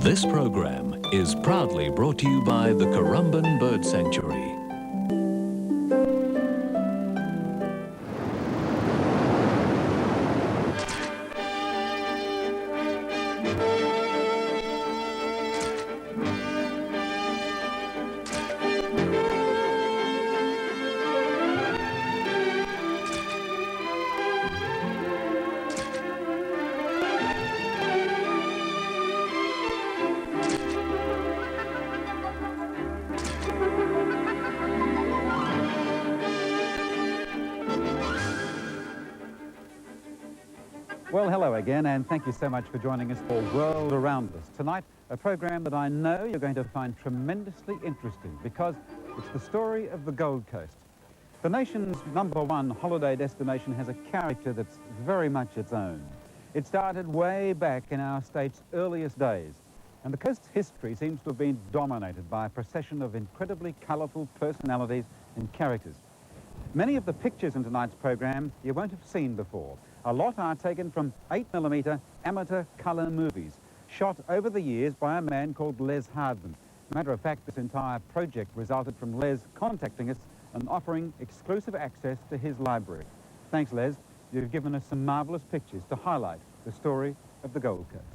This program is proudly brought to you by the Currumbin Bird Sanctuary. Well, hello again, and thank you so much for joining us for World Around Us. Tonight, a program that I know you're going to find tremendously interesting because it's the story of the Gold Coast. The nation's #1 holiday destination has a character that's very much its own. It started way back in our state's earliest days, and the coast's history seems to have been dominated by a procession of incredibly colourful personalities and characters. Many of the pictures in tonight's program you won't have seen before. A lot are taken from 8mm amateur colour movies, shot over the years by a man called Les Hardman. Matter of fact, this entire project resulted from Les contacting us and offering exclusive access to his library. Thanks, Les. You've given us some marvellous pictures to highlight the story of the Gold Coast.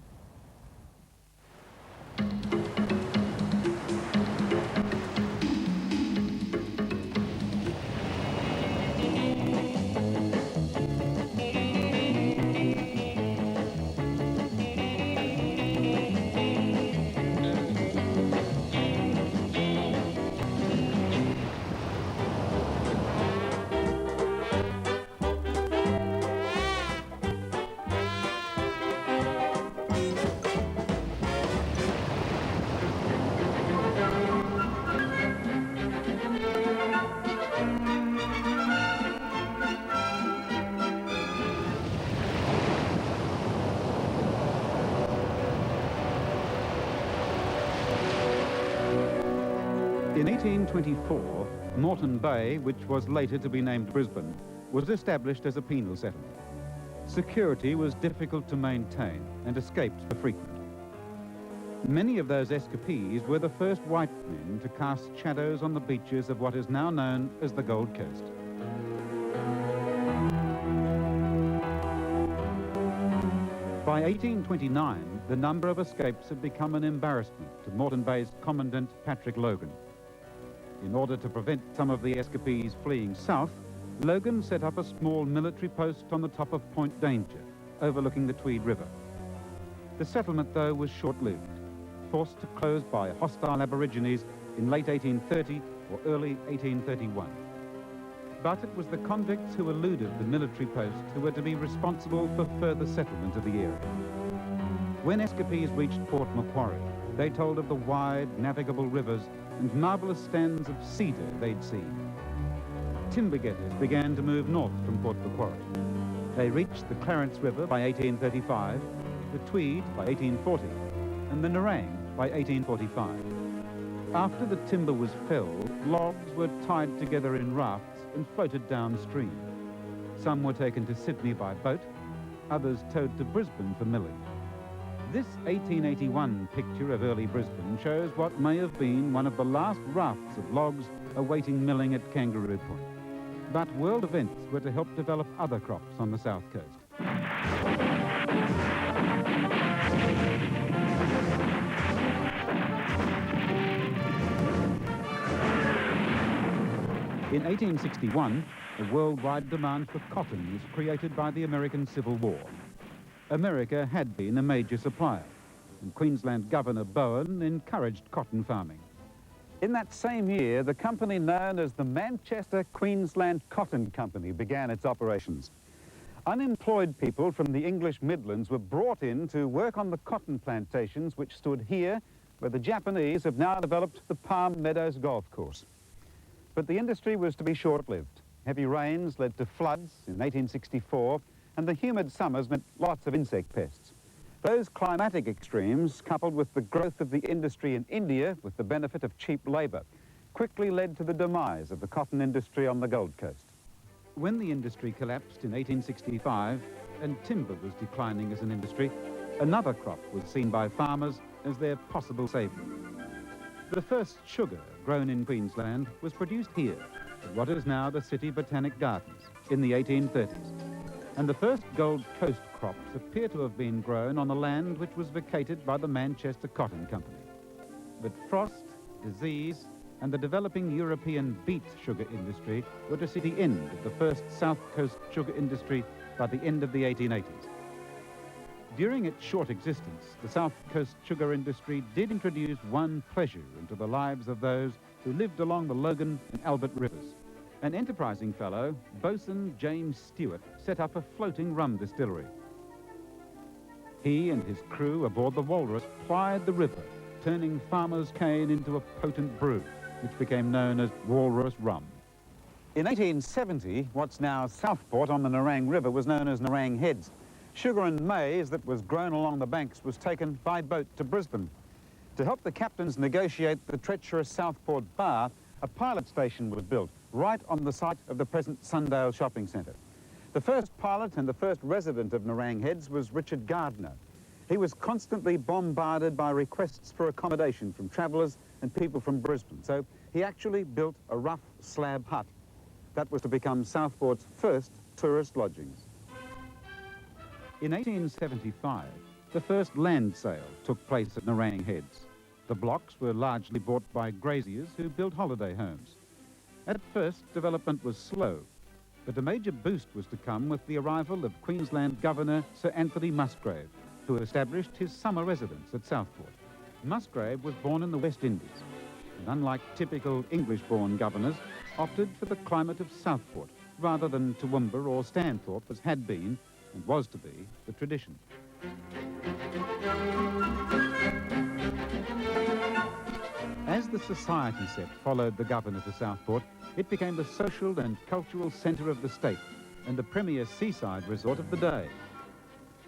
In 1824, Moreton Bay, which was later to be named Brisbane, was established as a penal settlement. Security was difficult to maintain and escapes were frequent. Many of those escapees were the first white men to cast shadows on the beaches of what is now known as the Gold Coast. By 1829, the number of escapes had become an embarrassment to Moreton Bay's Commandant Patrick Logan. In order to prevent some of the escapees fleeing south, Logan set up a small military post on the top of Point Danger, overlooking the Tweed River. The settlement, though, was short-lived, forced to close by hostile Aborigines in late 1830 or early 1831. But it was the convicts who eluded the military post who were to be responsible for further settlement of the area. When escapees reached Port Macquarie, they told of the wide, navigable rivers and marvellous stands of cedar they'd seen. Timber getters began to move north from Port Macquarie. They reached the Clarence River by 1835, the Tweed by 1840, and the Nerang by 1845. After the timber was felled, logs were tied together in rafts and floated downstream. Some were taken to Sydney by boat, others towed to Brisbane for milling. This 1881 picture of early Brisbane shows what may have been one of the last rafts of logs awaiting milling at Kangaroo Point. But world events were to help develop other crops on the south coast. In 1861, a worldwide demand for cotton was created by the American Civil War. America had been a major supplier, and Queensland Governor Bowen encouraged cotton farming. In that same year, the company known as the Manchester Queensland Cotton Company began its operations. Unemployed people from the English Midlands were brought in to work on the cotton plantations which stood here, where the Japanese have now developed the Palm Meadows Golf Course. But the industry was to be short-lived. Heavy rains led to floods in 1864, and the humid summers meant lots of insect pests. Those climatic extremes, coupled with the growth of the industry in India with the benefit of cheap labour, quickly led to the demise of the cotton industry on the Gold Coast. When the industry collapsed in 1865 and timber was declining as an industry, another crop was seen by farmers as their possible savior. The first sugar grown in Queensland was produced here at what is now the City Botanic Gardens in the 1830s. And the first Gold Coast crops appear to have been grown on the land which was vacated by the Manchester Cotton Company. But frost, disease, and the developing European beet sugar industry were to see the end of the first South Coast sugar industry by the end of the 1880s. During its short existence, the South Coast sugar industry did introduce one pleasure into the lives of those who lived along the Logan and Albert rivers. An enterprising fellow, boatswain James Stewart, set up a floating rum distillery. He and his crew aboard the Walrus plied the river, turning farmers' cane into a potent brew, which became known as Walrus rum. In 1870, what's now Southport on the Nerang River was known as Nerang Heads. Sugar and maize that was grown along the banks was taken by boat to Brisbane. To help the captains negotiate the treacherous Southport bar, a pilot station was built right on the site of the present Sundale Shopping Centre. The first pilot and the first resident of Nerang Heads was Richard Gardner. He was constantly bombarded by requests for accommodation from travellers and people from Brisbane, so he actually built a rough slab hut. That was to become Southport's first tourist lodgings. In 1875, the first land sale took place at Nerang Heads. The blocks were largely bought by graziers who built holiday homes. At first, development was slow, but a major boost was to come with the arrival of Queensland Governor Sir Anthony Musgrave, who established his summer residence at Southport. Musgrave was born in the West Indies, and unlike typical English-born governors, opted for the climate of Southport, rather than Toowoomba or Stanthorpe, as had been, and was to be, the tradition. As the society set followed the governor to Southport, it became the social and cultural centre of the state and the premier seaside resort of the day.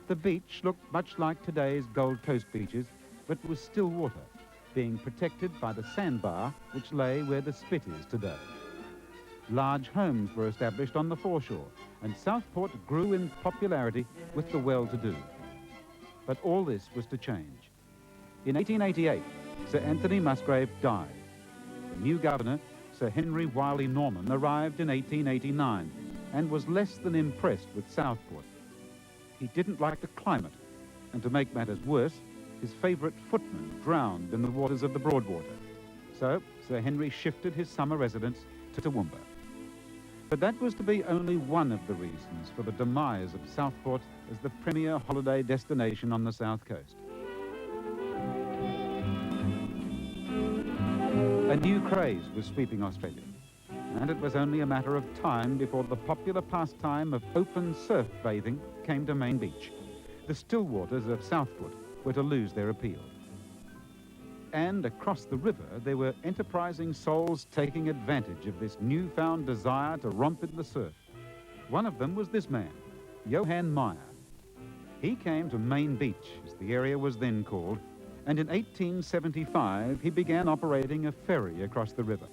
The beach looked much like today's Gold Coast beaches, but was still water, being protected by the sandbar which lay where the spit is today. Large homes were established on the foreshore, and Southport grew in popularity with the well-to-do. But all this was to change. In 1888, Sir Anthony Musgrave died. The new governor, Sir Henry Wiley Norman, arrived in 1889 and was less than impressed with Southport. He didn't like the climate, and to make matters worse, his favourite footman drowned in the waters of the Broadwater. So Sir Henry shifted his summer residence to Toowoomba. But that was to be only one of the reasons for the demise of Southport as the premier holiday destination on the South Coast. A new craze was sweeping Australia, and it was only a matter of time before the popular pastime of open surf bathing came to Main Beach. The still waters of Southport were to lose their appeal. And across the river, there were enterprising souls taking advantage of this newfound desire to romp in the surf. One of them was this man, Johann Meyer. He came to Main Beach, as the area was then called, and in 1875 he began operating a ferry across the river.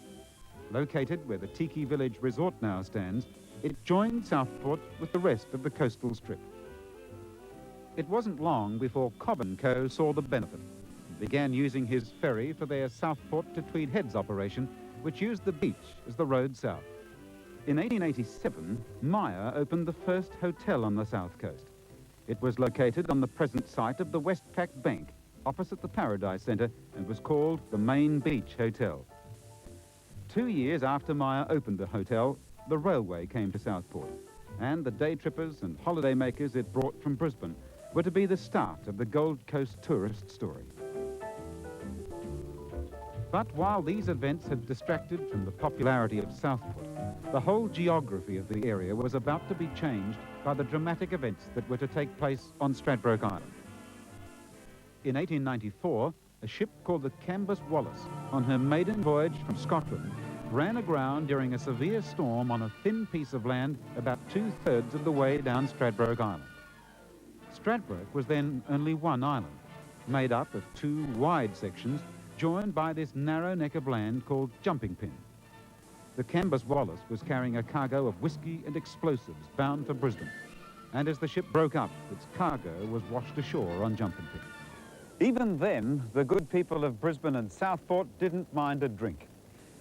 Located where the Tiki Village Resort now stands, it joined Southport with the rest of the coastal strip. It wasn't long before Cobb & Co. saw the benefit and began using his ferry for their Southport to Tweed Heads operation, which used the beach as the road south. In 1887, Meyer opened the first hotel on the south coast. It was located on the present site of the Westpac Bank, opposite the Paradise Centre, and was called the Main Beach Hotel. 2 years after Meyer opened the hotel, the railway came to Southport, and the day trippers and holiday makers it brought from Brisbane were to be the start of the Gold Coast tourist story. But while these events had distracted from the popularity of Southport, the whole geography of the area was about to be changed by the dramatic events that were to take place on Stradbroke Island. In 1894, a ship called the Cambus Wallace, on her maiden voyage from Scotland, ran aground during a severe storm on a thin piece of land about 2/3 of the way down Stradbroke Island. Stradbroke was then only one island, made up of 2 wide sections joined by this narrow neck of land called Jumping Pin. The Cambus Wallace was carrying a cargo of whiskey and explosives bound for Brisbane, and as the ship broke up, its cargo was washed ashore on Jumping Pin. Even then, the good people of Brisbane and Southport didn't mind a drink.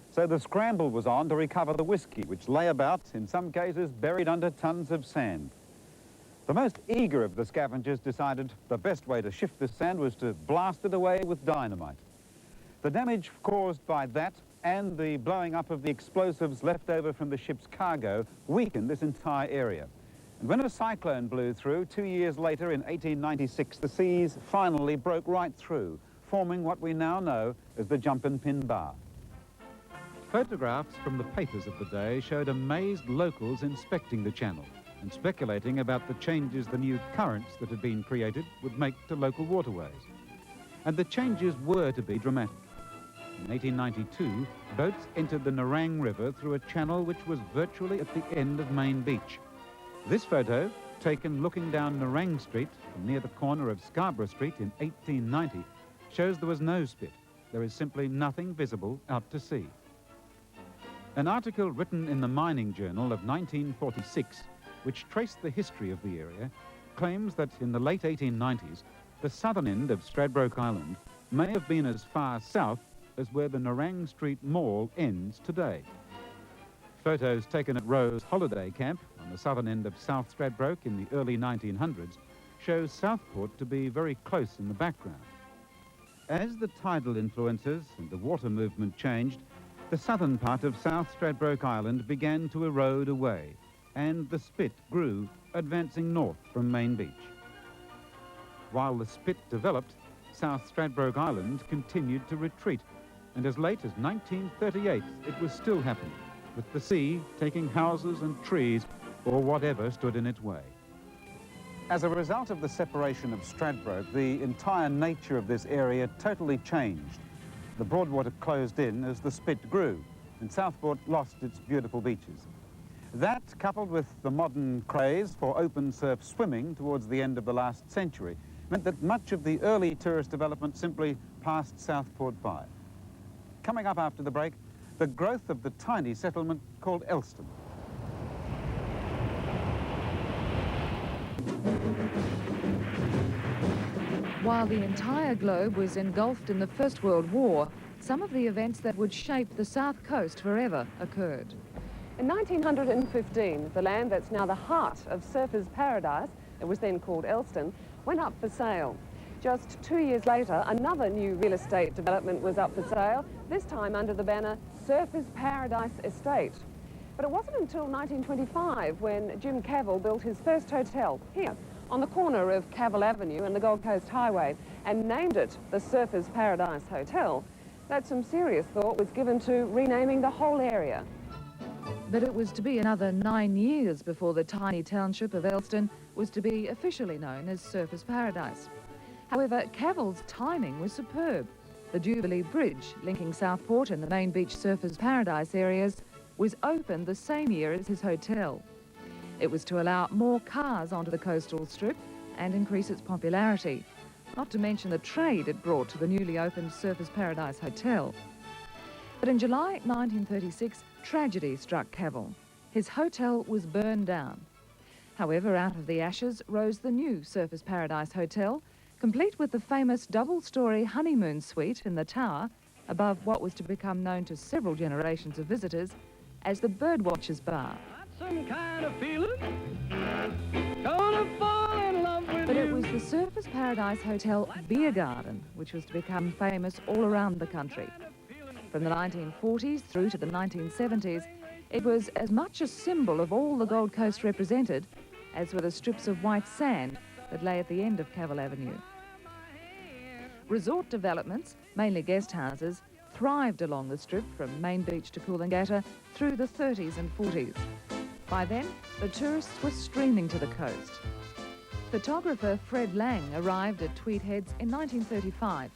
So the scramble was on to recover the whiskey, which lay about, in some cases, buried under tons of sand. The most eager of the scavengers decided the best way to shift this sand was to blast it away with dynamite. The damage caused by that and the blowing up of the explosives left over from the ship's cargo weakened this entire area. And when a cyclone blew through 2 years later in 1896, the seas finally broke right through, forming what we now know as the Jumpin' Pin Bar. Photographs from the papers of the day showed amazed locals inspecting the channel and speculating about the changes the new currents that had been created would make to local waterways. And the changes were to be dramatic. In 1892, boats entered the Nerang River through a channel which was virtually at the end of Main Beach. This photo, taken looking down Nerang Street near the corner of Scarborough Street in 1890, shows there was no spit. There is simply nothing visible out to sea. An article written in the Mining Journal of 1946, which traced the history of the area, claims that in the late 1890s, the southern end of Stradbroke Island may have been as far south as where the Nerang Street Mall ends today. Photos taken at Rose Holiday Camp on the southern end of South Stradbroke in the early 1900s show Southport to be very close in the background. As the tidal influences and the water movement changed, the southern part of South Stradbroke Island began to erode away, and the spit grew, advancing north from Main Beach. While the spit developed, South Stradbroke Island continued to retreat, and as late as 1938 it was still happening, with the sea taking houses and trees or whatever stood in its way. As a result of the separation of Stradbroke, the entire nature of this area totally changed. The Broadwater closed in as the spit grew, and Southport lost its beautiful beaches. That, coupled with the modern craze for open surf swimming towards the end of the last century, meant that much of the early tourist development simply passed Southport by. Coming up after the break, the growth of the tiny settlement called Elston. While the entire globe was engulfed in the First World War, some of the events that would shape the South Coast forever occurred. In 1915, the land that's now the heart of surfers' paradise, it was then called Elston, went up for sale. Just 2 years later, another new real estate development was up for sale, this time under the banner Surfers' Paradise Estate. But it wasn't until 1925 when Jim Cavell built his first hotel here on the corner of Cavell Avenue and the Gold Coast Highway and named it the Surfers' Paradise Hotel that some serious thought was given to renaming the whole area. But it was to be another 9 years before the tiny township of Elston was to be officially known as Surfers' Paradise. However, Cavell's timing was superb. The Jubilee Bridge, linking Southport and the Main Beach Surfers' Paradise areas, was opened the same year as his hotel. It was to allow more cars onto the coastal strip and increase its popularity, not to mention the trade it brought to the newly opened Surfers' Paradise Hotel. But in July 1936, tragedy struck Cavell. His hotel was burned down. However, out of the ashes rose the new Surfers' Paradise Hotel, complete with the famous double-storey honeymoon suite in the tower above what was to become known to several generations of visitors as the Birdwatcher's Bar. Some kind of feeling, gonna fall in love with But you. it was the Surfers' Paradise Hotel Beer Garden which was to become famous all around the country. From the 1940s through to the 1970s, it was as much a symbol of all the Gold Coast represented as were the strips of white sand that lay at the end of Cavell Avenue. Resort developments, mainly guest houses, thrived along the strip from Main Beach to Coolangatta through the 30s and 40s. By then, the tourists were streaming to the coast. Photographer Fred Lang arrived at Tweed Heads in 1935.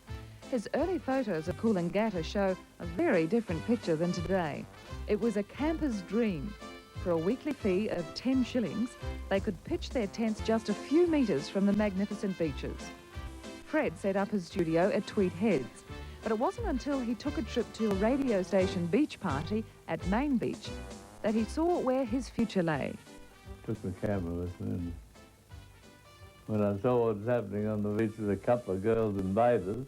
His early photos of Coolangatta show a very different picture than today. It was a camper's dream. For a weekly fee of 10 shillings, they could pitch their tents just a few metres from the magnificent beaches. Fred set up his studio at Tweed Heads, but it wasn't until he took a trip to a radio station beach party at Main Beach that he saw where his future lay. Took the camera with me and when I saw what was happening on the beach with a couple of girls and bathers,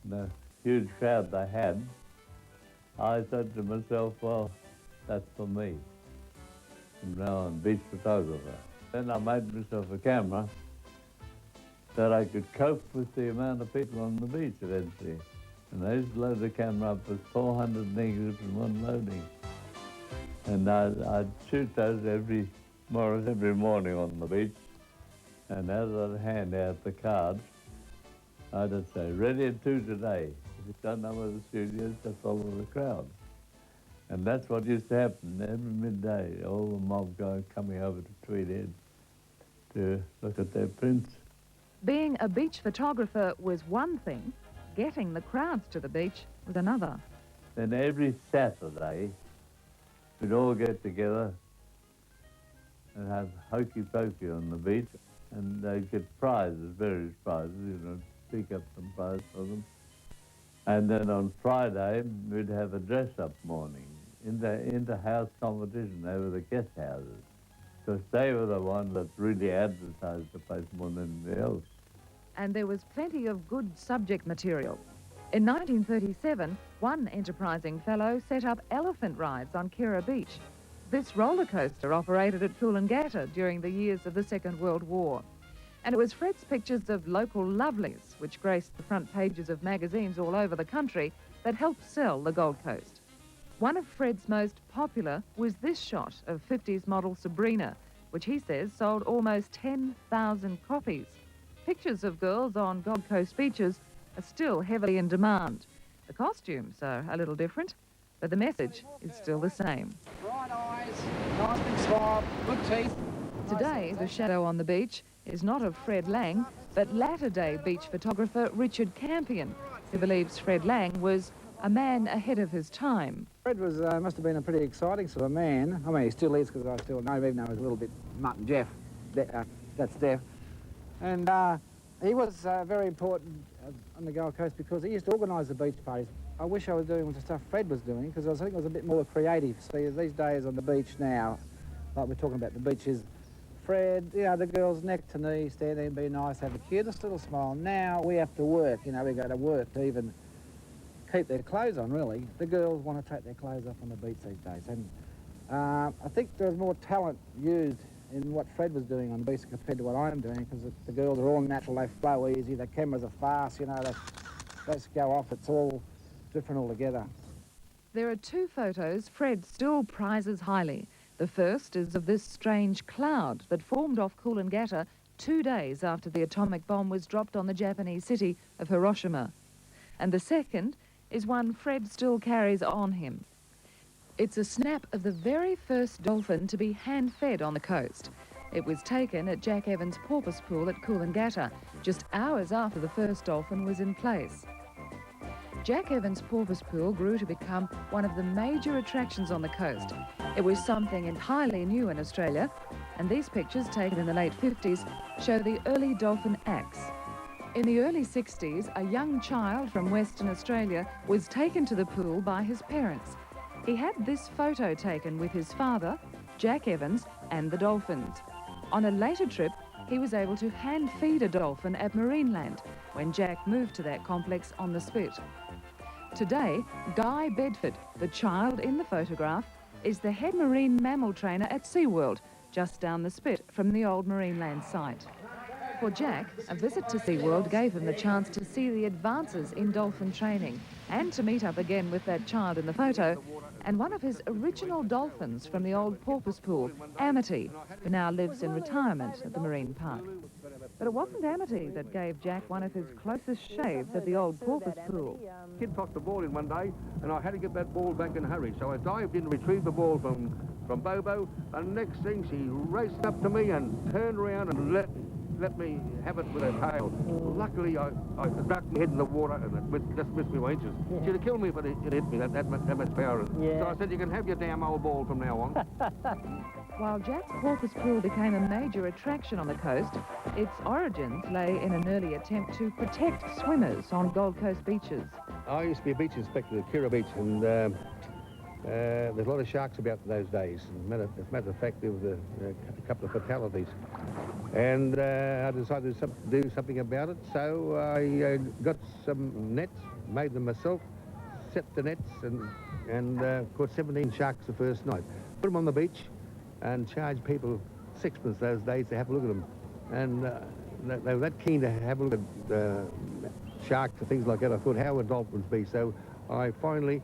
the huge crowd they had, I said to myself, well, that's for me. From now on, beach photographer. Then I made myself a camera that I could cope with the amount of people on the beach eventually. And I used to load the camera up with 400 negatives in one loading. And I'd shoot those more or less every morning on the beach. And as I'd hand out the cards, I'd say, ready at 2 today. If you don't know where the studio is, just follow the crowd. And that's what used to happen every midday. All the mob guys coming over to Tweedhead to look at their prints. Being a beach photographer was one thing, getting the crowds to the beach was another. Then every Saturday, we'd all get together and have hokey pokey on the beach, and they'd get prizes, various prizes, pick up some prize for them. And then on Friday, we'd have a dress-up morning, inter-house competition over the guest houses, because they were the ones that really advertised the place more than anybody else. And there was plenty of good subject material. In 1937, one enterprising fellow set up elephant rides on Kirra Beach. This roller coaster operated at Coolangatta during the years of the Second World War. And it was Fred's pictures of local lovelies, which graced the front pages of magazines all over the country, that helped sell the Gold Coast. One of Fred's most popular was this shot of 50s model Sabrina, which he says sold almost 10,000 copies. Pictures of girls on Gold Coast beaches are still heavily in demand. The costumes are a little different, but the message is still the same. Bright eyes, nice big smile, good teeth. Today, the shadow on the beach is not of Fred Lang, but latter-day beach photographer Richard Campion, who believes Fred Lang was a man ahead of his time. Fred was must have been a pretty exciting sort of man. I mean, he still is, because I still know him, even though he was a little bit Mutt and Jeff. That's Jeff. And he was very important on the Gold Coast because he used to organise the beach parties. I wish I was doing the stuff Fred was doing, because I think it was a bit more creative. See, these days on the beach now, like we're talking about the beaches, Fred, the girls neck to knee, stand there and be nice, have the cutest little smile. Now we have to work, we go to work to even keep their clothes on, really. The girls want to take their clothes off on the beach these days. And I think there's more talent used in what Fred was doing on the beach compared to what I'm doing, because the girls are all natural, they flow easy, the cameras are fast, they just go off, it's all different altogether. There are two photos Fred still prizes highly. The first is of this strange cloud that formed off Coolangatta 2 days after the atomic bomb was dropped on the Japanese city of Hiroshima. And the second is one Fred still carries on him. It's a snap of the very first dolphin to be hand-fed on the coast. It was taken at Jack Evans' porpoise pool at Coolangatta, just hours after the first dolphin was in place. Jack Evans' porpoise pool grew to become one of the major attractions on the coast. It was something entirely new in Australia, and these pictures, taken in the late 50s, show the early dolphin acts. In the early 60s, a young child from Western Australia was taken to the pool by his parents. He had this photo taken with his father, Jack Evans, and the dolphins. On a later trip, he was able to hand-feed a dolphin at Marineland when Jack moved to that complex on the Spit. Today, Guy Bedford, the child in the photograph, is the head marine mammal trainer at Seaworld, just down the Spit from the old Marineland site. For Jack, a visit to Seaworld gave him the chance to see the advances in dolphin training and to meet up again with that child in the photo and one of his original dolphins from the old porpoise pool, Amity, who now lives in retirement at the marine park. But it wasn't Amity that gave Jack one of his closest shaves at the old porpoise pool. Kid tossed the ball in one day, and I had to get that ball back in a hurry. So I dived in to retrieve the ball from Bobo, and next thing she raced up to me and turned around and let me have it with her tail. Luckily, I ducked my head in the water and it just missed me by inches. She'd have killed me if it hit me, that much power. So I said, you can have your damn old ball from now on. While Jack's porpoise pool became a major attraction on the coast, its origins lay in an early attempt to protect swimmers on Gold Coast beaches. I used to be a beach inspector at Kirra Beach, and there's a lot of sharks about those days. As a matter of fact, there was a couple of fatalities. And I decided to do something about it, so I got some nets, made them myself, set the nets, and caught 17 sharks the first night. Put them on the beach and charged people sixpence those days to have a look at them. And they were that keen to have a look at sharks and things like that. I thought, how would dolphins be? So I finally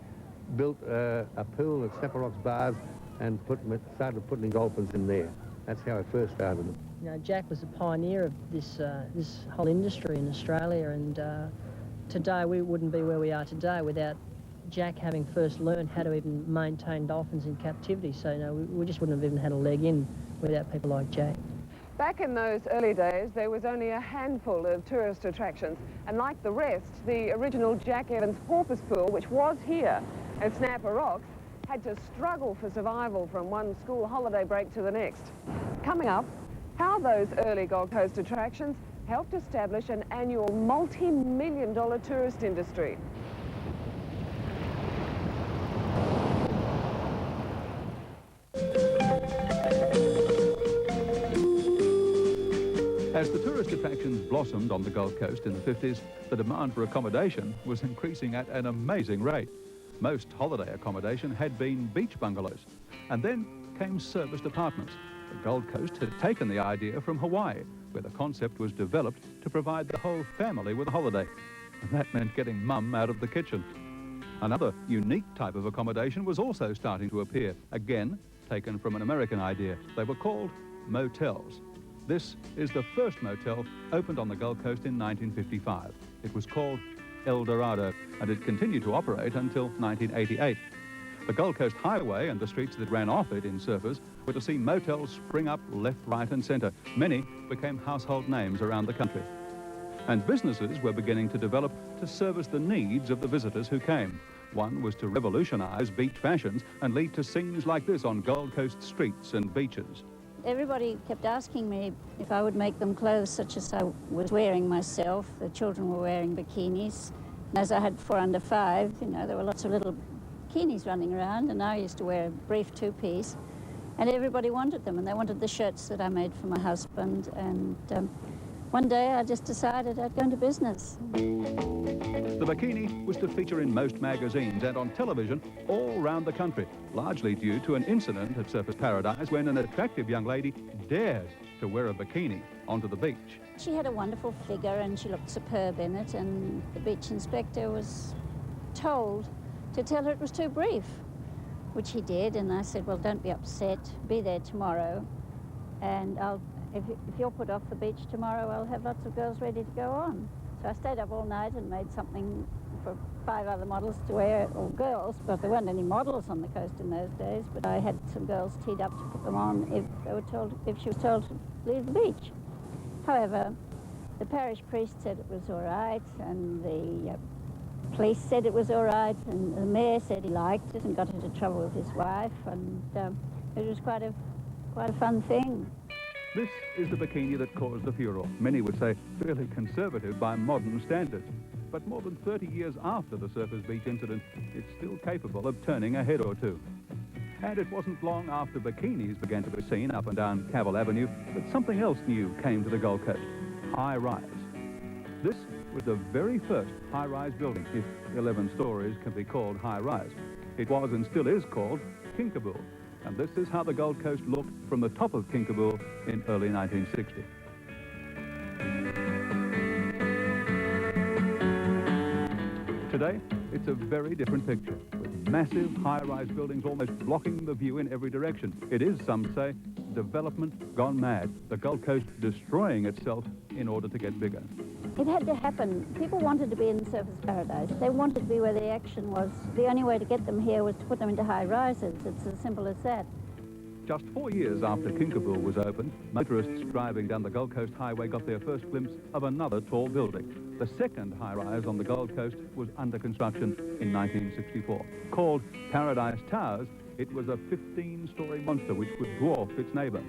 built a pool at Snapper Rocks bars and started putting dolphins in there. That's how I first started them. You know, Jack was a pioneer of this whole industry in Australia, and today we wouldn't be where we are today without Jack having first learned how to even maintain dolphins in captivity. So, you know, we just wouldn't have even had a leg in without people like Jack. Back in those early days, there was only a handful of tourist attractions, and like the rest, the original Jack Evans porpoise pool, which was here at Snapper Rocks, had to struggle for survival from one school holiday break to the next. Coming up, how those early Gold Coast attractions helped establish an annual multi-million-dollar tourist industry. As the tourist attractions blossomed on the Gold Coast in the 50s, the demand for accommodation was increasing at an amazing rate. Most holiday accommodation had been beach bungalows, and then came serviced apartments. The Gold Coast had taken the idea from Hawaii, where the concept was developed to provide the whole family with a holiday. And that meant getting mum out of the kitchen. Another unique type of accommodation was also starting to appear, again taken from an American idea. They were called motels. This is the first motel opened on the Gold Coast in 1955. It was called El Dorado, and it continued to operate until 1988. The Gold Coast Highway and the streets that ran off it in surfers were to see motels spring up left, right and centre. Many became household names around the country. And businesses were beginning to develop to service the needs of the visitors who came. One was to revolutionise beach fashions and lead to scenes like this on Gold Coast streets and beaches. Everybody kept asking me if I would make them clothes such as I was wearing myself. The children were wearing bikinis. And as I had 4 under 5, you know, there were lots of little bikinis running around, and I used to wear a brief 2-piece. And everybody wanted them, and they wanted the shirts that I made for my husband. And one day I just decided I'd go into business. The bikini was to feature in most magazines and on television all around the country, largely due to an incident at Surfers Paradise when an attractive young lady dared to wear a bikini onto the beach. She had a wonderful figure and she looked superb in it, and the beach inspector was told to tell her it was too brief, which he did, and I said, well, don't be upset, be there tomorrow, and if you're put off the beach tomorrow, I'll have lots of girls ready to go on. So I stayed up all night and made something for 5 other models to wear, or girls, but there weren't any models on the coast in those days, but I had some girls teed up to put them on if she was told to leave the beach. However, the parish priest said it was all right, and the police said it was all right, and the mayor said he liked it and got into trouble with his wife, and it was quite a fun thing. This is the bikini that caused the furor. Many would say fairly conservative by modern standards. But more than 30 years after the Surfers Beach incident, it's still capable of turning a head or two. And it wasn't long after bikinis began to be seen up and down Cavill Avenue that something else new came to the Gold Coast: high-rise. This was the very first high-rise building, if 11 stories can be called high-rise. It was and still is called Kinkaboo. And this is how the Gold Coast looked from the top of Kinkaboo in early 1960. Today, it's a very different picture, with massive high-rise buildings almost blocking the view in every direction. It is, some say, development gone mad, the Gold Coast destroying itself in order to get bigger. It had to happen. People wanted to be in Surfers Paradise. They wanted to be where the action was. The only way to get them here was to put them into high rises. It's as simple as that. Just 4 years after Kinkaboo was opened, motorists driving down the Gold Coast Highway got their first glimpse of another tall building. The second high-rise on the Gold Coast was under construction in 1964. Called Paradise Towers, it was a 15-story monster which would dwarf its neighbour.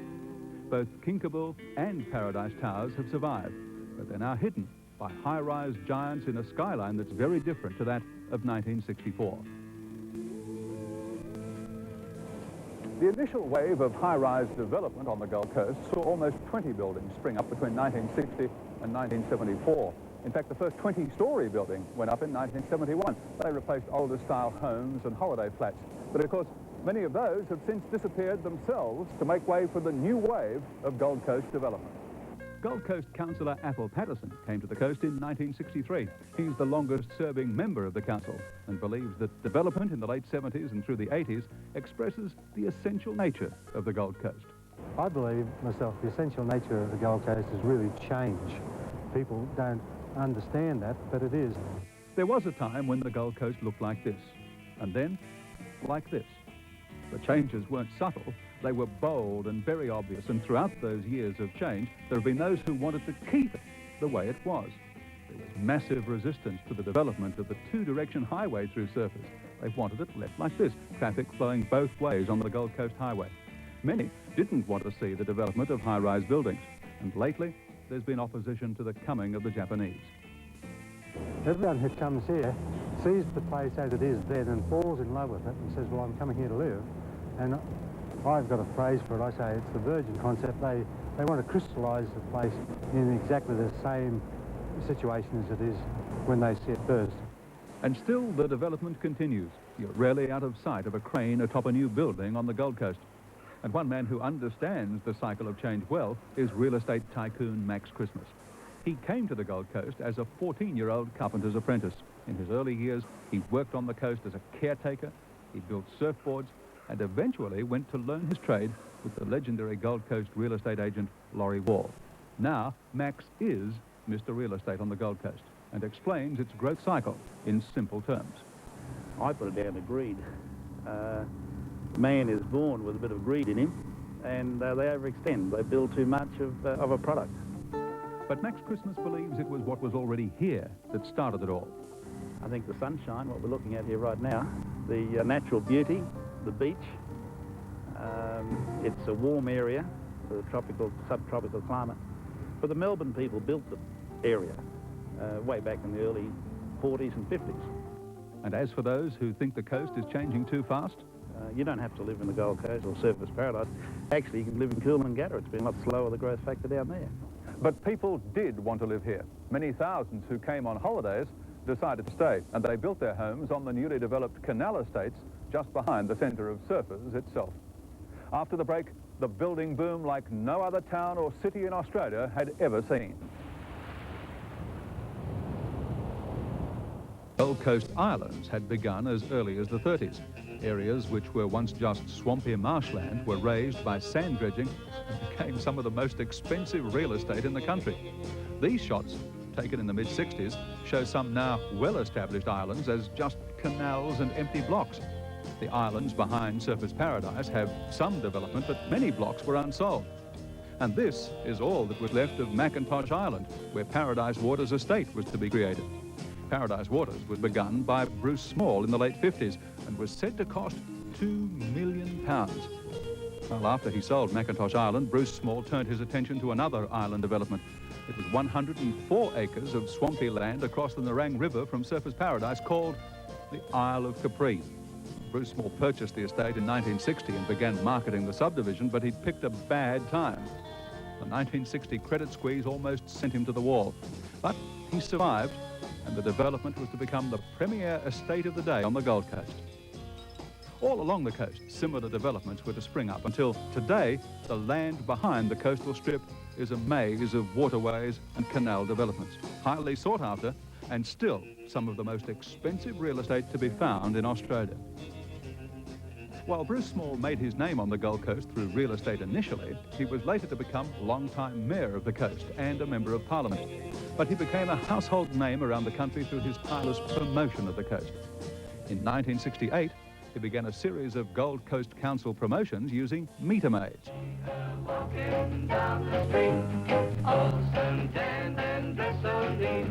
Both Kinkaboo and Paradise Towers have survived, but they're now hidden by high-rise giants in a skyline that's very different to that of 1964. The initial wave of high-rise development on the Gold Coast saw almost 20 buildings spring up between 1960 and 1974. In fact, the first 20-storey building went up in 1971. They replaced older-style homes and holiday flats. But of course, many of those have since disappeared themselves to make way for the new wave of Gold Coast development. Gold Coast councillor Athol Paterson came to the coast in 1963. He's the longest-serving member of the council and believes that development in the late 70s and through the 80s expresses the essential nature of the Gold Coast. I believe myself the essential nature of the Gold Coast is really change. People don't understand that, but it is. There was a time when the Gold Coast looked like this, and then like this. The changes weren't subtle. They were bold and very obvious, and throughout those years of change, there have been those who wanted to keep it the way it was. There was massive resistance to the development of the two-direction highway through Surfers. They wanted it left like this, traffic flowing both ways on the Gold Coast Highway. Many didn't want to see the development of high-rise buildings, and lately, there's been opposition to the coming of the Japanese. Everyone who comes here sees the place as it is then and falls in love with it and says, well, I'm coming here to live. And I've got a phrase for it. I say it's the virgin concept. They want to crystallise the place in exactly the same situation as it is when they see it first. And still, the development continues. You're rarely out of sight of a crane atop a new building on the Gold Coast. And one man who understands the cycle of change well is real estate tycoon Max Christmas. He came to the Gold Coast as a 14-year-old carpenter's apprentice. In his early years, he worked on the coast as a caretaker, he built surfboards, and eventually went to learn his trade with the legendary Gold Coast real estate agent, Laurie Wall. Now, Max is Mr. Real Estate on the Gold Coast and explains its growth cycle in simple terms. I put it down to greed. Man is born with a bit of greed in him, and they overextend. They build too much of a product. But Max Christmas believes it was what was already here that started it all. I think the sunshine, what we're looking at here right now, the natural beauty, the beach. It's a warm area with a tropical, subtropical climate. But the Melbourne people built the area way back in the early 40s and 50s. And as for those who think the coast is changing too fast, you don't have to live in the Gold Coast or Surfers Paradise. Actually, you can live in Coolangatta. It's been a lot slower, the growth factor down there. But people did want to live here. Many thousands who came on holidays decided to stay, and they built their homes on the newly developed canal estates just behind the centre of Surfers itself. After the break, the building boom like no other town or city in Australia had ever seen. Gold Coast Islands had begun as early as the 30s. Areas which were once just swampy marshland were raised by sand dredging and became some of the most expensive real estate in the country. These shots, taken in the mid-60s, show some now well-established islands as just canals and empty blocks. The islands behind Surfers Paradise have some development, but many blocks were unsold. And this is all that was left of Macintosh Island, where Paradise Waters Estate was to be created. Paradise Waters was begun by Bruce Small in the late 50s and was said to cost £2 million. Well, after he sold Macintosh Island, Bruce Small turned his attention to another island development. It was 104 acres of swampy land across the Nerang River from Surfers Paradise called the Isle of Capri. Bruce Small purchased the estate in 1960 and began marketing the subdivision, but he'd picked a bad time. The 1960 credit squeeze almost sent him to the wall. But he survived, and the development was to become the premier estate of the day on the Gold Coast. All along the coast, similar developments were to spring up until today, the land behind the coastal strip is a maze of waterways and canal developments, highly sought after and still some of the most expensive real estate to be found in Australia. While Bruce Small made his name on the Gold Coast through real estate initially, he was later to become long-time mayor of the coast and a member of Parliament. But he became a household name around the country through his tireless promotion of the coast. In 1968, he began a series of Gold Coast Council promotions using meter maids. Walking down the street, all suntanned and dressed so neat.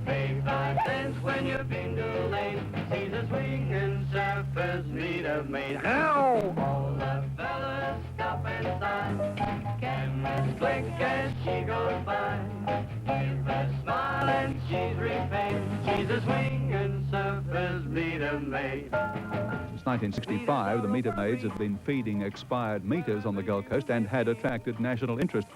Make 5 cents when you've been to lane. See the swinging surfers meter maid. Ow! All the fellas stop and sigh. Cameras click as she goes by. Give a smile and she's repaid. She's a swinging surfers meter maid. Since 1965, the meter maids had been feeding expired meters on the Gold Coast and had attracted national interest.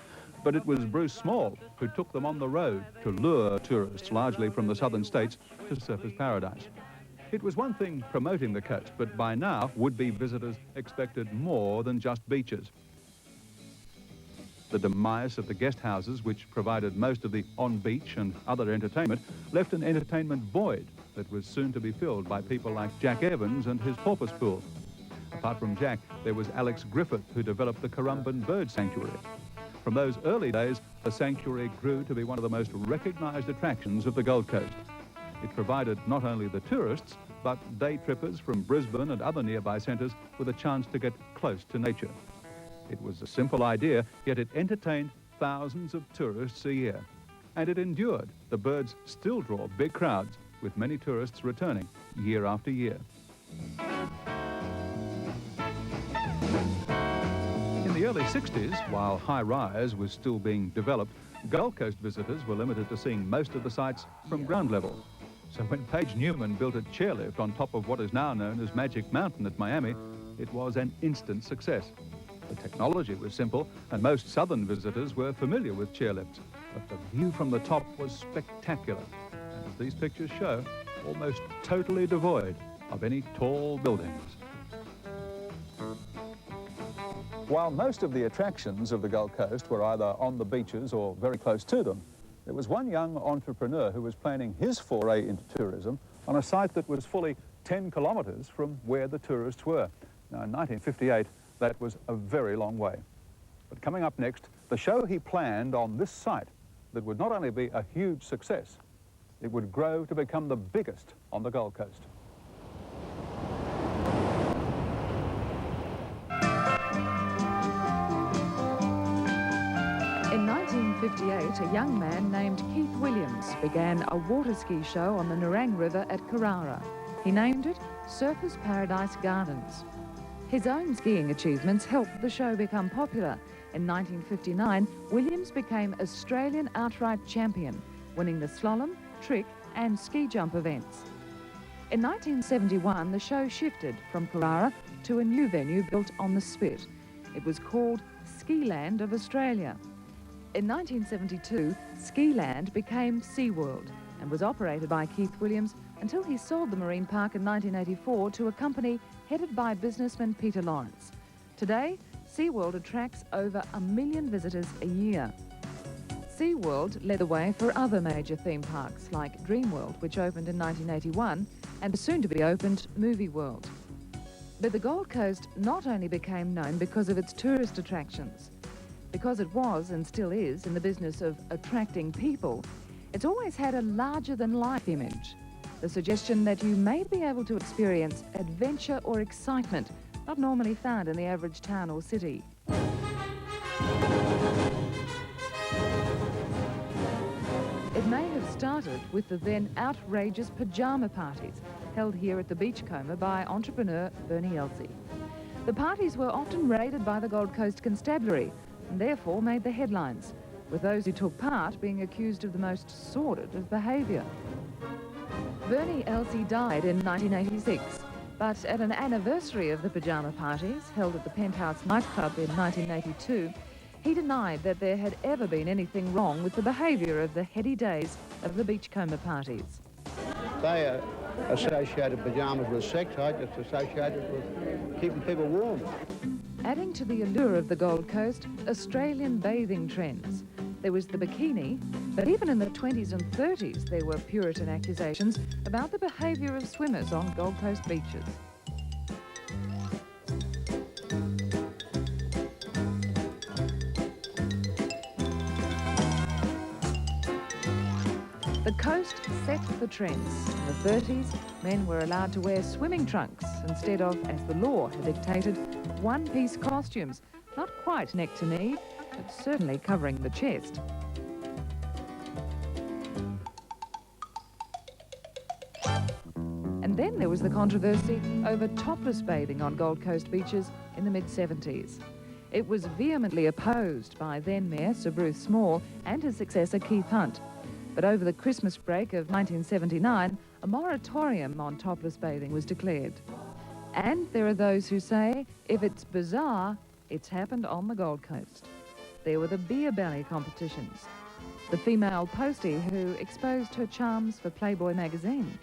But it was Bruce Small who took them on the road to lure tourists, largely from the southern states, to Surfers Paradise. It was one thing promoting the coast, but by now, would-be visitors expected more than just beaches. The demise of the guest houses, which provided most of the on-beach and other entertainment, left an entertainment void that was soon to be filled by people like Jack Evans and his porpoise pool. Apart from Jack, there was Alex Griffith, who developed the Currumbin Bird Sanctuary. From those early days, the sanctuary grew to be one of the most recognised attractions of the Gold Coast. It provided not only the tourists, but day trippers from Brisbane and other nearby centres with a chance to get close to nature. It was a simple idea, yet it entertained thousands of tourists a year. And it endured. The birds still draw big crowds, with many tourists returning year after year. In the early 60s, while High Rise was still being developed, Gold Coast visitors were limited to seeing most of the sights from ground level. So when Page Newman built a chairlift on top of what is now known as Magic Mountain at Miami, it was an instant success. The technology was simple, and most southern visitors were familiar with chairlifts. But the view from the top was spectacular, and as these pictures show, almost totally devoid of any tall buildings. While most of the attractions of the Gold Coast were either on the beaches or very close to them, there was one young entrepreneur who was planning his foray into tourism on a site that was fully 10 kilometres from where the tourists were. Now, in 1958, that was a very long way. But coming up next, the show he planned on this site that would not only be a huge success, it would grow to become the biggest on the Gold Coast. In 1958, a young man named Keith Williams began a water ski show on the Nerang River at Carrara. He named it Surfers Paradise Gardens. His own skiing achievements helped the show become popular. In 1959, Williams became Australian outright champion, winning the slalom, trick and ski jump events. In 1971, the show shifted from Carrara to a new venue built on the Spit. It was called Skiland of Australia. In 1972, Skiland became Seaworld and was operated by Keith Williams until he sold the marine park in 1984 to a company headed by businessman Peter Lawrence. Today, Seaworld attracts over 1 million visitors a year. Seaworld led the way for other major theme parks like Dreamworld, which opened in 1981, and the soon-to-be-opened Movie World. But the Gold Coast not only became known because of its tourist attractions. Because it was, and still is, in the business of attracting people, it's always had a larger-than-life image. The suggestion that you may be able to experience adventure or excitement not normally found in the average town or city. It may have started with the then outrageous pyjama parties held here at the Beachcomber by entrepreneur Bernie Elsey. The parties were often raided by the Gold Coast Constabulary and therefore made the headlines, with those who took part being accused of the most sordid of behaviour. Bernie Elsey died in 1986, but at an anniversary of the pyjama parties held at the Penthouse nightclub in 1982, he denied that there had ever been anything wrong with the behaviour of the heady days of the Beachcomber parties. They associated pyjamas with sex. I just associated with keeping people warm. Adding to the allure of the Gold Coast, Australian bathing trends. There was the bikini, but even in the 20s and 30s there were Puritan accusations about the behaviour of swimmers on Gold Coast beaches. The coast set the trends. In the 30s, men were allowed to wear swimming trunks instead of, as the law had dictated, one-piece costumes, not quite neck to knee, but certainly covering the chest. And then there was the controversy over topless bathing on Gold Coast beaches in the mid-70s. It was vehemently opposed by then Mayor Sir Bruce Small and his successor Keith Hunt. But over the Christmas break of 1979, a moratorium on topless bathing was declared. And there are those who say, if it's bizarre, it's happened on the Gold Coast. There were the beer belly competitions, the female postie who exposed her charms for Playboy magazine,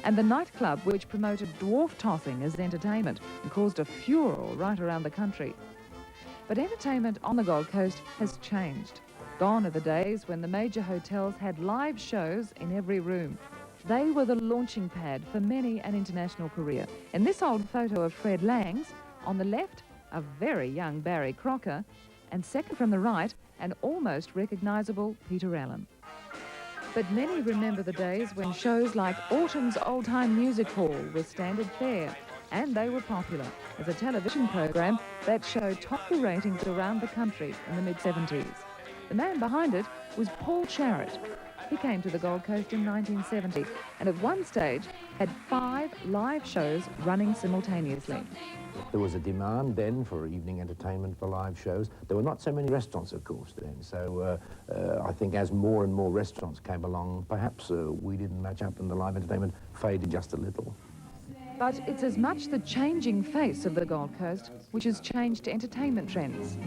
and the nightclub which promoted dwarf tossing as entertainment and caused a furore right around the country. But entertainment on the Gold Coast has changed. Gone are the days when the major hotels had live shows in every room. They were the launching pad for many an international career. In this old photo of Fred Lang's, on the left, a very young Barry Crocker, and second from the right, an almost recognisable Peter Allen. But many remember the days when shows like Autumn's Old Time Music Hall were standard fare, and they were popular as a television program that showed top ratings around the country in the mid-70s. The man behind it was Paul Sharratt. He came to the Gold Coast in 1970 and at one stage had 5 live shows running simultaneously. There was a demand then for evening entertainment, for live shows. There were not so many restaurants, of course, then. So I think as more and more restaurants came along, perhaps we didn't match up and the live entertainment faded just a little. But it's as much the changing face of the Gold Coast which has changed entertainment trends.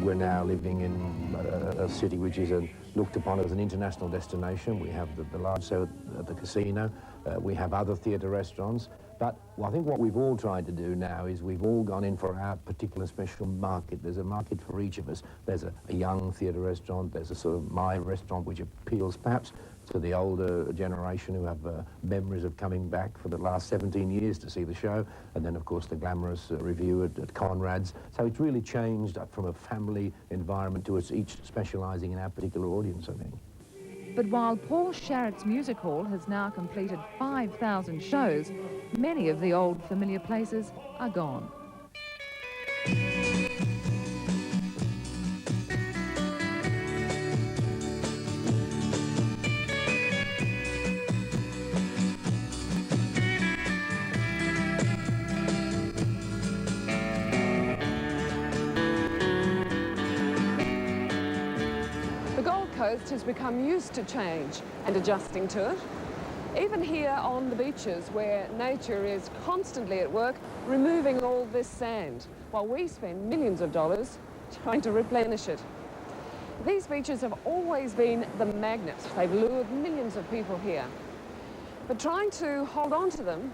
We're now living in a city which is looked upon as an international destination. We have the large show at the casino. We have other theatre restaurants. But I think what we've all tried to do now is we've all gone in for our particular special market. There's a market for each of us. There's a young theatre restaurant. There's a sort of my restaurant which appeals perhaps to the older generation who have memories of coming back for the last 17 years to see the show. And then, of course, the glamorous review at Conrad's. So it's really changed from a family environment to us each specialising in our particular audience, I think. But while Paul Sharratt's music hall has now completed 5,000 shows, many of the old familiar places are gone. Has become used to change and adjusting to it. Even here on the beaches where nature is constantly at work removing all this sand while we spend millions of dollars trying to replenish it. These beaches have always been the magnet. They've lured millions of people here. But trying to hold on to them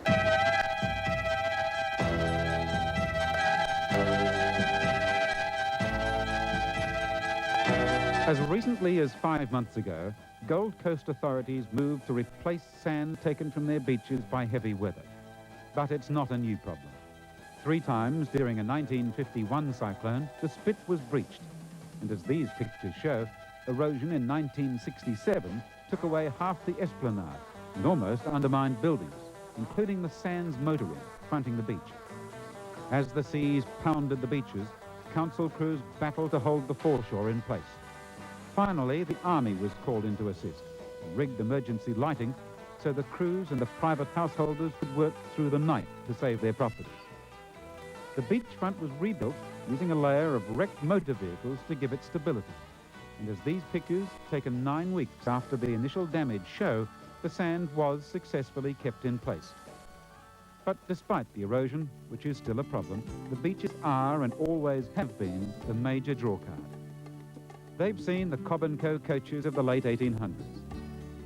As recently as 5 months ago, Gold Coast authorities moved to replace sand taken from their beaches by heavy weather. But it's not a new problem. 3 times during a 1951 cyclone, the spit was breached. And as these pictures show, erosion in 1967 took away half the esplanade and almost undermined buildings, including the Sands motor inn fronting the beach. As the seas pounded the beaches, council crews battled to hold the foreshore in place. Finally, the army was called in to assist and rigged emergency lighting so the crews and the private householders could work through the night to save their properties. The beachfront was rebuilt using a layer of wrecked motor vehicles to give it stability. And as these pictures, taken 9 weeks after the initial damage, show, the sand was successfully kept in place. But despite the erosion, which is still a problem, the beaches are and always have been the major drawcard. They've seen the Cobb & Co. coaches of the late 1800s,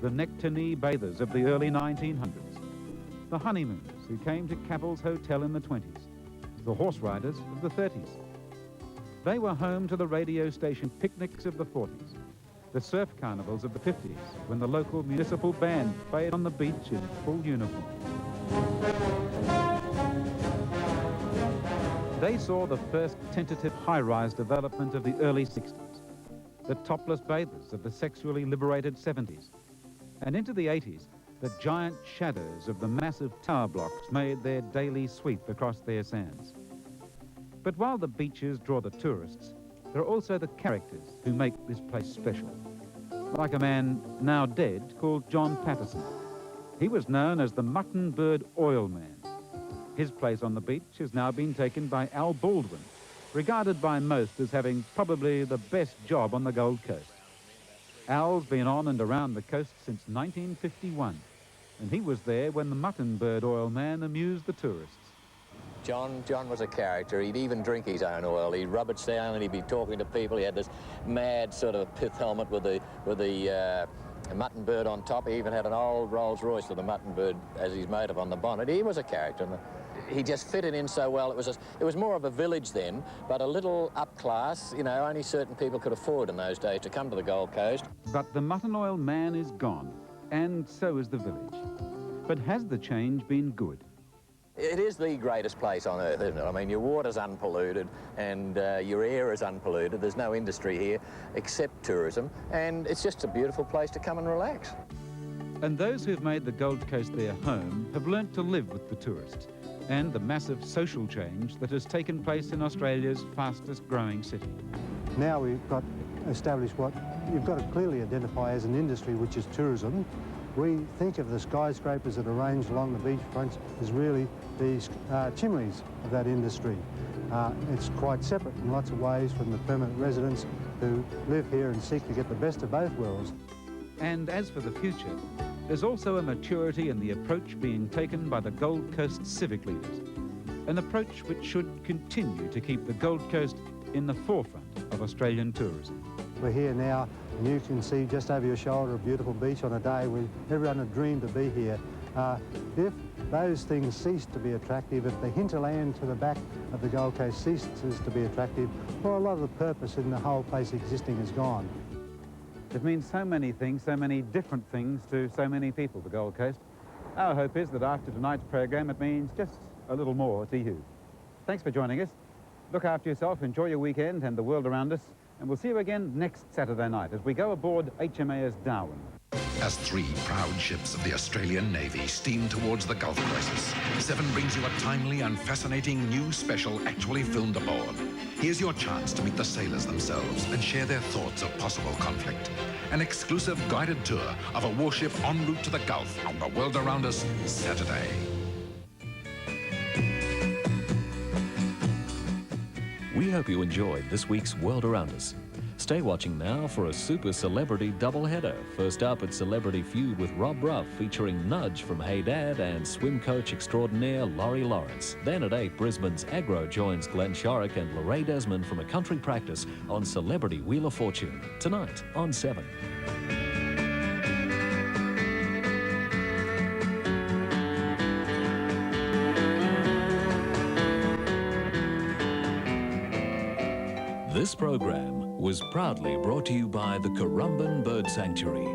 the neck-to-knee bathers of the early 1900s, the honeymooners who came to Cavill's Hotel in the 20s, the horse riders of the 30s. They were home to the radio station picnics of the 40s, the surf carnivals of the 50s, when the local municipal band played on the beach in full uniform. They saw the first tentative high-rise development of the early 60s, the topless bathers of the sexually liberated 70s, and into the 80s, the giant shadows of the massive tower blocks made their daily sweep across their sands. But while the beaches draw the tourists, there are also the characters who make this place special. Like a man now dead called John Paterson. He was known as the Mutton Bird Oil Man. His place on the beach has now been taken by Al Baldwin, regarded by most as having probably the best job on the Gold Coast. Al's been on and around the coast since 1951. and he was there when the mutton bird oil man amused the tourists. John was a character. He'd even drink his own oil. He'd rub it down and he'd be talking to people. He had this mad sort of pith helmet with the mutton bird on top. He even had an old Rolls Royce with a mutton bird as his motive on the bonnet. He was a character. He just fitted in so well. It was more of a village then, but a little up class. You know, only certain people could afford in those days to come to the Gold Coast. But the mutton oil man is gone, and so is the village. But has the change been good? It is the greatest place on earth, isn't it? I mean, your water's unpolluted and your air is unpolluted. There's no industry here except tourism, and it's just a beautiful place to come and relax. And those who've made the Gold Coast their home have learnt to live with the tourists and the massive social change that has taken place in Australia's fastest growing city. Now we've got established what you've got to clearly identify as an industry, which is tourism. We think of the skyscrapers that are arranged along the beach fronts as really the chimneys of that industry. It's quite separate in lots of ways from the permanent residents who live here and seek to get the best of both worlds. And as for the future, there's also a maturity in the approach being taken by the Gold Coast civic leaders, an approach which should continue to keep the Gold Coast in the forefront of Australian tourism. We're here now, and you can see just over your shoulder a beautiful beach on a day when everyone had dreamed to be here. If those things cease to be attractive, if the hinterland to the back of the Gold Coast ceases to be attractive, well, a lot of the purpose in the whole place existing is gone. It means so many things, so many different things to so many people, the Gold Coast. Our hope is that after tonight's program, it means just a little more to you. Thanks for joining us. Look after yourself, enjoy your weekend and the world around us, and we'll see you again next Saturday night as we go aboard HMAS Darwin. As 3 proud ships of the Australian Navy steam towards the Gulf crisis, 7 brings you a timely and fascinating new special actually filmed aboard. Here's your chance to meet the sailors themselves and share their thoughts of possible conflict. An exclusive guided tour of a warship en route to the Gulf on The World Around Us, Saturday. We hope you enjoyed this week's World Around Us. Stay watching now for a super celebrity doubleheader. First up, it's Celebrity Feud with Rob Ruff, featuring Nudge from Hey Dad and swim coach extraordinaire Laurie Lawrence. Then at 8, Brisbane's Agro joins Glenn Sharratt and Lorraine Desmond from a country practice on Celebrity Wheel of Fortune. Tonight on 7. This program was proudly brought to you by the Currumbin Bird Sanctuary.